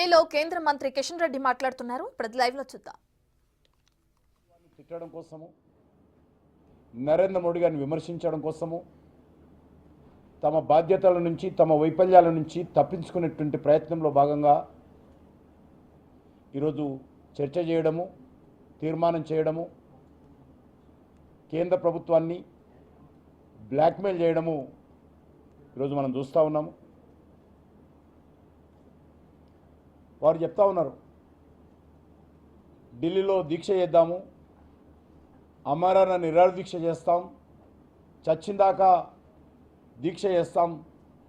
ఢిల్లీలో కేంద్ర మంత్రి కిషన్ రెడ్డి మాట్లాడుతున్నారు. ఇప్పుడు లైవ్ లో చూద్దాం. తిట్టడం కోసము, నరేంద్ర మోడీ గారిని విమర్శించడం కోసము, తమ బాధ్యతల నుంచి తమ వైఫల్యాల నుంచి తప్పించుకునేటువంటి ప్రయత్నంలో భాగంగా ఈరోజు చర్చ చేయడము, తీర్మానం చేయడము, కేంద్ర ప్రభుత్వాన్ని బ్లాక్మెయిల్ చేయడము ఈరోజు మనం చూస్తూ ఉన్నాము. వారు చెప్తా ఉన్నారు, ఢిల్లీలో దీక్ష చేద్దాము, అమరణ నిరాహార దీక్ష చేస్తాం, చచ్చిందాకా దీక్ష చేస్తాం,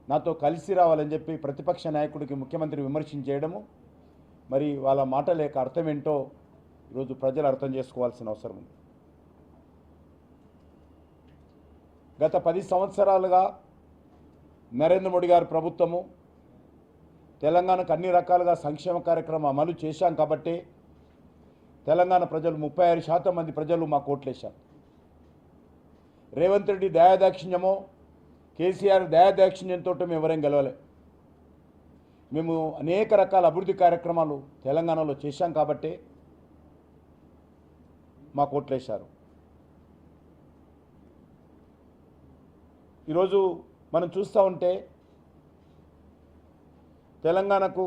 నాతో కలిసి రావాలని చెప్పి ప్రతిపక్ష నాయకుడికి ముఖ్యమంత్రి విమర్శించేయడము, మరి వాళ్ళ మాటల యొక్క అర్థం ఏంటో ఈరోజు ప్రజలు అర్థం చేసుకోవాల్సిన అవసరం ఉంది. గత 10 సంవత్సరాలుగా నరేంద్ర మోడీ గారి ప్రభుత్వము తెలంగాణకు అన్ని రకాలుగా సంక్షేమ కార్యక్రమం అమలు చేశాం కాబట్టి తెలంగాణ ప్రజలు 36% మంది ప్రజలు మాకు ఓట్లేశారు. రేవంత్ రెడ్డి దయాదాక్షిణ్యమో కేసీఆర్ దయాదాక్షిణ్యంతో మేము ఎవరేం గెలవలే. మేము అనేక రకాల అభివృద్ధి కార్యక్రమాలు తెలంగాణలో చేశాం కాబట్టి మాకు ఓట్లేశారు. ఈరోజు మనం చూస్తూ ఉంటే తెలంగాణకు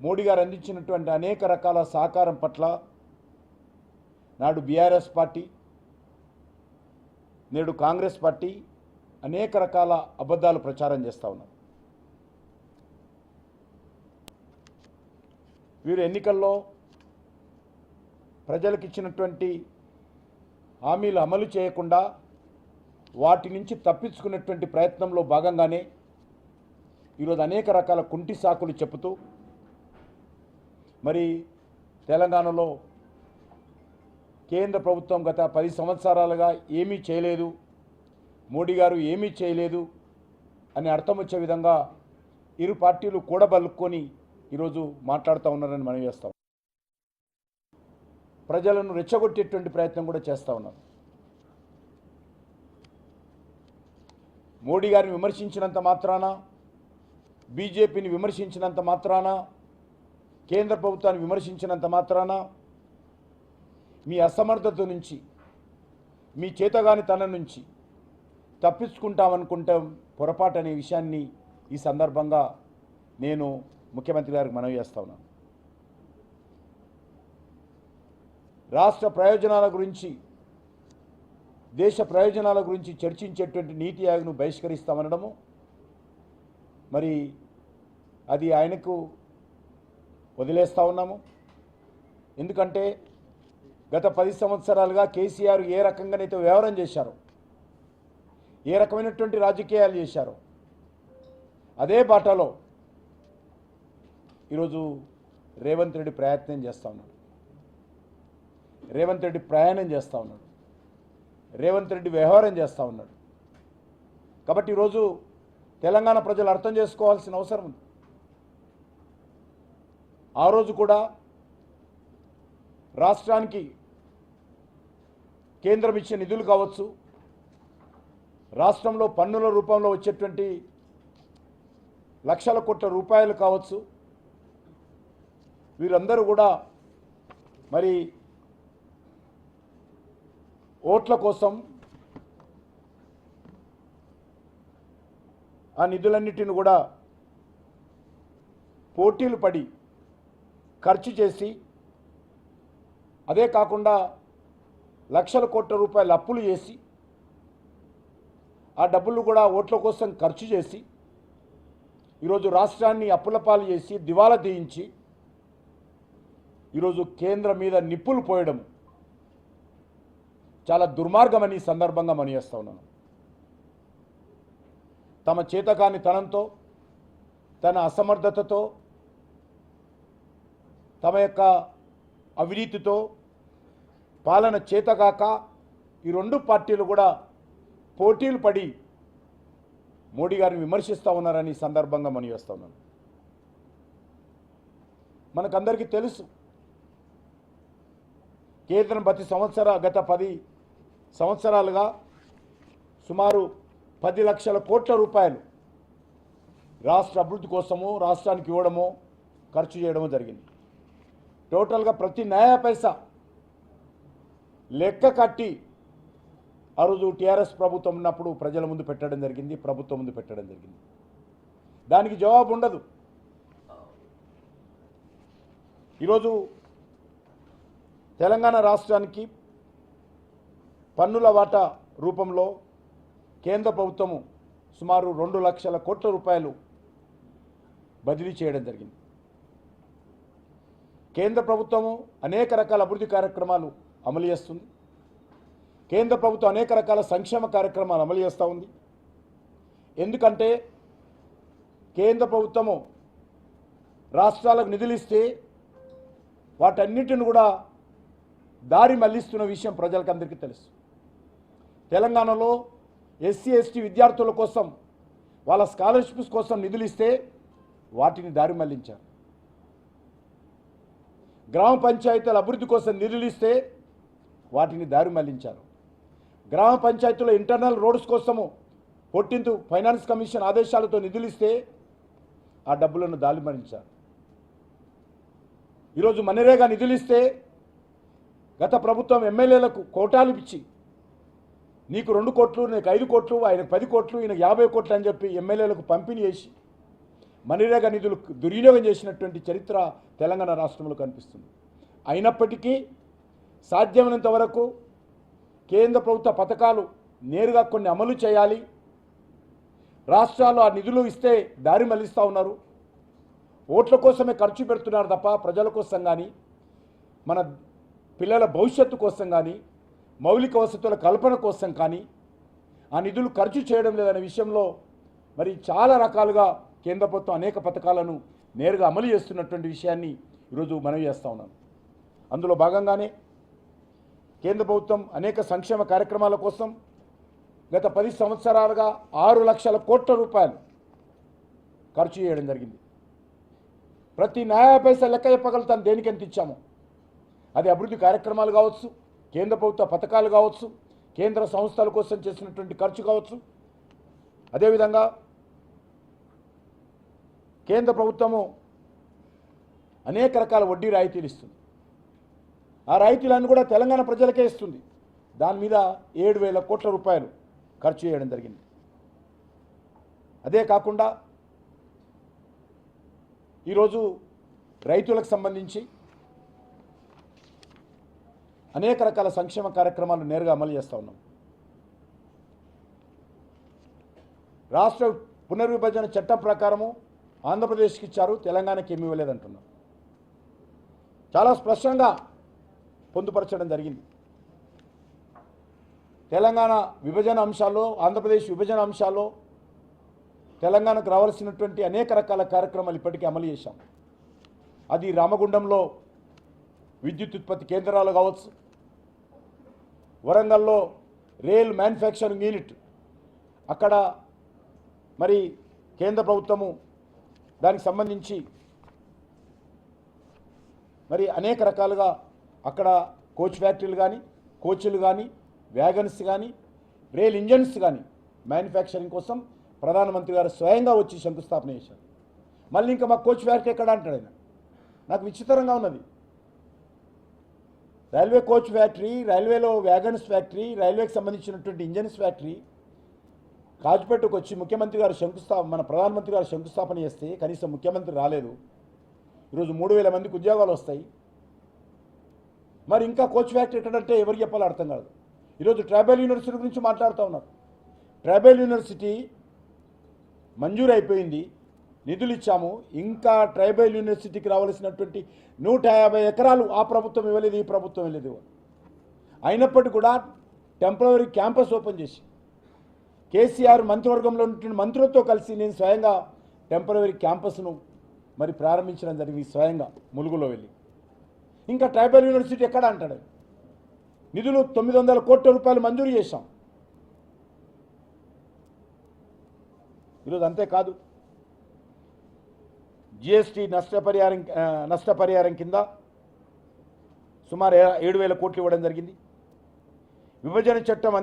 మోడీ గారు అందించినటువంటి అనేక రకాల సహకారం పట్ల నాడు బీఆర్ఎస్ పార్టీ, నేడు కాంగ్రెస్ పార్టీ అనేక రకాల అబద్ధాలు ప్రచారం చేస్తూ ఉన్నారు. వీరు ఎన్నికల్లో ప్రజలకు ఇచ్చినటువంటి హామీలు అమలు చేయకుండా వాటి నుంచి తప్పించుకునేటువంటి ప్రయత్నంలో భాగంగానే ఈరోజు అనేక రకాల కుంటి సాకులు చెబుతూ మరి తెలంగాణలో కేంద్ర ప్రభుత్వం గత 10 సంవత్సరాలుగా ఏమీ చేయలేదు, మోడీ గారు ఏమీ చేయలేదు అని అర్థం వచ్చే విధంగా ఇరు పార్టీలు కూడబలుక్కొని ఈరోజు మాట్లాడుతూ ఉన్నారని మనం చేస్తాం. ప్రజలను రెచ్చగొట్టేటువంటి ప్రయత్నం కూడా చేస్తూ ఉన్నారు. మోడీ గారిని విమర్శించినంత మాత్రాన, బీజేపీని విమర్శించినంత మాత్రాన, కేంద్ర ప్రభుత్వాన్ని విమర్శించినంత మాత్రాన మీ అసమర్థత నుంచి, మీ చేతగానితనం నుంచి తప్పించుకుంటామనుకుంటాం పొరపాటు అనే విషయాన్ని ఈ సందర్భంగా నేను ముఖ్యమంత్రి గారికి మనవి చేస్తా ఉన్నాను. రాష్ట్ర ప్రయోజనాల గురించి, దేశ ప్రయోజనాల గురించి చర్చించేటువంటి నీతి ఆయోగ్ను బహిష్కరిస్తామనడము మరి అది ఆయనకు వదిలేస్తూ ఉన్నాము. ఎందుకంటే గత 10 సంవత్సరాలుగా కేసీఆర్ ఏ రకంగానైతే వ్యవహారం చేశారో, ఏ రకమైనటువంటి రాజకీయాలు చేశారో అదే బాటలో ఈరోజు రేవంత్ రెడ్డి ప్రయత్నం చేస్తూ ఉన్నాడు. రేవంత్ రెడ్డి ప్రయాణం చేస్తూ ఉన్నాడు. రేవంత్ రెడ్డి వ్యవహారం చేస్తూ ఉన్నాడు. కాబట్టి ఈరోజు తెలంగాణ ప్రజలు అర్థం చేసుకోవాల్సిన అవసరం ఉంది. ఆ రోజు కూడా రాష్ట్రానికి కేంద్రం ఇచ్చే నిధులు కావచ్చు, రాష్ట్రంలో పన్నుల రూపంలో వచ్చేటువంటి లక్షల కోట్ల రూపాయలు కావచ్చు, వీరందరూ కూడా మరి ఓట్ల కోసం ఆ నిధులన్నిటిని కూడా పోటీలు పడి ఖర్చు చేసి, అదే కాకుండా లక్షల కోట్ల రూపాయలు అప్పులు చేసి, ఆ డబ్బులు కూడా ఓట్ల కోసం ఖర్చు చేసి ఈరోజు రాష్ట్రాన్ని అప్పుల పాలు చేసి దివాలా తీయించి ఈరోజు కేంద్రం మీద నిప్పులు పోయడం చాలా దుర్మార్గమని సందర్భంగా మనం చేస్తూ ఉన్నాను. తమ చేతకాని తనంతో, తన అసమర్థతతో, తమ యొక్క అవినీతితో, పాలన చేతగాక ఈ రెండు పార్టీలు కూడా పోటీలు పడి మోడీ గారిని విమర్శిస్తూ ఉన్నారని సందర్భంగా మనం చేస్తూ ఉన్నాను. మనకందరికీ తెలుసు, కేంద్రం గత 10 సంవత్సరాలుగా సుమారు 10 లక్షల కోట్ల రూపాయలు రాష్ట్ర అభివృద్ధి కోసము రాష్ట్రానికి ఇవ్వడము ఖర్చు చేయడం జరిగింది. టోటల్గా ప్రతి నయా పైసా లెక్క కట్టి ఆ రోజు టీఆర్ఎస్ ప్రభుత్వం ఉన్నప్పుడు ప్రజల ముందు పెట్టడం జరిగింది, ప్రభుత్వం ముందు పెట్టడం జరిగింది. దానికి జవాబు ఉండదు. ఈరోజు తెలంగాణ రాష్ట్రానికి పన్నుల వాటా రూపంలో కేంద్ర ప్రభుత్వము సుమారు 2 లక్షల కోట్ల రూపాయలు బదిలీ చేయడం జరిగింది. కేంద్ర ప్రభుత్వము అనేక రకాల అభివృద్ధి కార్యక్రమాలు అమలు చేస్తుంది. కేంద్ర ప్రభుత్వం అనేక రకాల సంక్షేమ కార్యక్రమాలు అమలు చేస్తూ ఉంది. ఎందుకంటే కేంద్ర ప్రభుత్వము రాష్ట్రాలకు నిధులు ఇస్తే వాటన్నిటిని కూడా దారి మళ్లిస్తున్న విషయం ప్రజలకు అందరికీ తెలుసు. తెలంగాణలో ఎస్సీ ఎస్టీ విద్యార్థుల కోసం వాళ్ళ స్కాలర్షిప్స్ కోసం నిధులు ఇస్తే వాటిని దారి మళ్లించారు. గ్రామ పంచాయతీల అభివృద్ధి కోసం నిధులు ఇస్తే వాటిని దారి మళ్లించారు. గ్రామ పంచాయతీలో ఇంటర్నల్ రోడ్స్ కోసము 14th ఫైనాన్స్ కమిషన్ ఆదేశాలతో నిధులు ఇస్తే ఆ డబ్బులను దారి మళ్లించారు. ఈరోజు మనరేగా నిధులు ఇస్తే గత ప్రభుత్వం ఎమ్మెల్యేలకు కోటాలు ఇచ్చి నీకు 2 కోట్లు, నీకు 5 కోట్లు, ఆయనకు 10 కోట్లు, ఈయనకు 50 కోట్లు అని చెప్పి ఎమ్మెల్యేలకు పంపిణీ చేసి మనరేగా నిధులు దుర్వినియోగం చేసినటువంటి చరిత్ర తెలంగాణ రాష్ట్రంలో కనిపిస్తుంది. అయినప్పటికీ సాధ్యమైనంత వరకు కేంద్ర ప్రభుత్వ పథకాలు నేరుగా కొన్ని అమలు చేయాలి. రాష్ట్రాలు ఆ నిధులు ఇస్తే దారి మళ్లిస్తూ ఉన్నారు. ఓట్ల కోసమే ఖర్చు పెడుతున్నారు తప్ప ప్రజల కోసం కానీ, మన పిల్లల భవిష్యత్తు కోసం కానీ, మౌలిక వసతుల కల్పన కోసం కానీ ఆ నిధులు ఖర్చు చేయడం లేదనే విషయంలో మరి చాలా రకాలుగా కేంద్ర ప్రభుత్వం అనేక పథకాలను నేరుగా అమలు చేస్తున్నటువంటి విషయాన్ని ఈరోజు మనవి చేస్తూ ఉన్నాను. అందులో భాగంగానే కేంద్ర ప్రభుత్వం అనేక సంక్షేమ కార్యక్రమాల కోసం గత 10 సంవత్సరాలుగా 6 లక్షల కోట్ల రూపాయలు ఖర్చు చేయడం జరిగింది. ప్రతి న్యాయ పైసా లెక్క చెప్పగలుగుతాను దేనికి ఎంత ఇచ్చామో. అది అభివృద్ధి కార్యక్రమాలు కావచ్చు, కేంద్ర ప్రభుత్వ పథకాలు కావచ్చు, కేంద్ర సంస్థల కోసం చేసినటువంటి ఖర్చు కావచ్చు. అదేవిధంగా కేంద్ర ప్రభుత్వము అనేక రకాల వడ్డీ రాయితీలు ఇస్తుంది. ఆ రాయితీలన్నీ కూడా తెలంగాణ ప్రజలకే ఇస్తుంది. దాని మీద 7,000 కోట్ల రూపాయలు ఖర్చు చేయడం జరిగింది. అదే కాకుండా ఈరోజు రైతులకు సంబంధించి అనేక రకాల సంక్షేమ కార్యక్రమాలు నేరుగా అమలు చేస్తూ ఉన్నాం. రాష్ట్ర పునర్విభజన చట్టం ప్రకారము ఆంధ్రప్రదేశ్కి ఇచ్చారు, తెలంగాణకి ఏమీ ఇవ్వలేదంటున్నారు. చాలా స్పష్టంగా పొందుపరచడం జరిగింది. తెలంగాణ విభజన అంశాల్లో, ఆంధ్రప్రదేశ్ విభజన అంశాల్లో తెలంగాణకు రావాల్సినటువంటి అనేక రకాల కార్యక్రమాలు ఇప్పటికీ అమలు చేశాం. అది రామగుండంలో విద్యుత్ ఉత్పత్తి కేంద్రాలు కావచ్చు, వరంగల్లో రైల్ మ్యానుఫ్యాక్చరింగ్ యూనిట్ అక్కడ మరి కేంద్ర ప్రభుత్వము దానికి సంబంధించి మరి అనేక రకాలుగా అక్కడ కోచ్ ఫ్యాక్టరీలు కానీ, కోచ్లు కానీ, వ్యాగన్స్ కానీ, రైల్ ఇంజన్స్ కానీ మ్యానుఫ్యాక్చరింగ్ కోసం ప్రధానమంత్రి గారు స్వయంగా వచ్చి శంకుస్థాపన చేశారు. మళ్ళీ ఇంకా మా కోచ్ ఫ్యాక్టరీ ఎక్కడ అంటాడు ఆయన. నాకు విచిత్రంగా ఉన్నది. రైల్వే కోచ్ ఫ్యాక్టరీ, రైల్వేలో వ్యాగన్స్ ఫ్యాక్టరీ, రైల్వేకి సంబంధించినటువంటి ఇంజన్స్ ఫ్యాక్టరీ కాజుపేటకు వచ్చి ముఖ్యమంత్రి గారు మన ప్రధానమంత్రి గారు శంకుస్థాపన చేస్తే కనీసం ముఖ్యమంత్రి రాలేదు. ఈరోజు 3,000 మందికి ఉద్యోగాలు వస్తాయి. మరి ఇంకా కోచ్ ఫ్యాక్టరీ ఎక్కడంటే ఎవరికి చెప్పాలో అర్థం కాదు. ఈరోజు ట్రైబల్ యూనివర్సిటీ గురించి మాట్లాడుతూ ఉన్నారు. ట్రైబల్ యూనివర్సిటీ మంజూరు అయిపోయింది, నిధులు ఇచ్చాము. ఇంకా ట్రైబల్ యూనివర్సిటీకి రావాల్సినటువంటి 150 ఎకరాలు ఆ ప్రభుత్వం ఇవ్వలేదు, ఈ ప్రభుత్వం ఇవ్వలేదు. అయినప్పటికీ కూడా టెంపరరీ క్యాంపస్ ఓపెన్ చేసి కేసీఆర్ మంత్రివర్గంలో ఉన్నటువంటి మంత్రులతో కలిసి నేను స్వయంగా టెంపరరీ క్యాంపస్ను మరి ప్రారంభించడం జరిగింది, స్వయంగా ములుగులో వెళ్ళి. ఇంకా ట్రైబల్ యూనివర్సిటీ ఎక్కడ అంటాడు. నిధులు 900 కోట్ల రూపాయలు మంజూరు చేశాం. ఈరోజు అంతేకాదు, జిఎస్టీ నష్టపరిహారం కింద సుమారు 7,000 కోట్లు ఇవ్వడం జరిగింది. విభజన చట్టంలో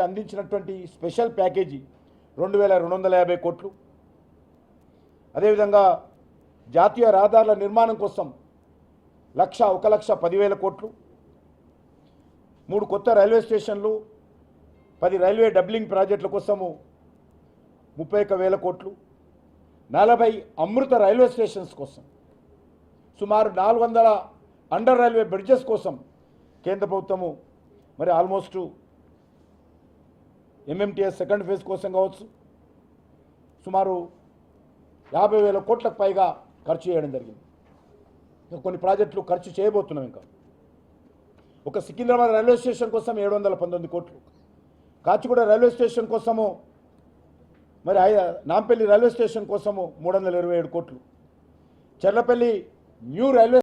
అందించినటువంటి స్పెషల్ ప్యాకేజీ 2,250 కోట్లు. అదేవిధంగా జాతీయ రహదారుల నిర్మాణం కోసం 1,10,000 కోట్లు, 3 కొత్త రైల్వే స్టేషన్లు, 10 రైల్వే డబ్లింగ్ ప్రాజెక్టుల కోసము 31,000 కోట్లు, 40 అమృత రైల్వే స్టేషన్స్ కోసం, సుమారు 400 అండర్ రైల్వే బ్రిడ్జెస్ కోసం కేంద్ర ప్రభుత్వము మరి ఆల్మోస్ట్ ఎంఎంటీఎస్ సెకండ్ ఫేజ్ కోసం కావచ్చు సుమారు 50,000 కోట్లకు పైగా ఖర్చు చేయడం జరిగింది. ఇంకా కొన్ని ప్రాజెక్టులు ఖర్చు చేయబోతున్నాం. ఇంకా ఒక సికింద్రాబాద్ రైల్వే స్టేషన్ కోసం 719 కోట్లు, కాచిగూడ రైల్వే స్టేషన్ కోసము మరి నాంపల్లి రైల్వే స్టేషన్ కోసము 327 కోట్లు, చెర్లపల్లి న్యూ రైల్వే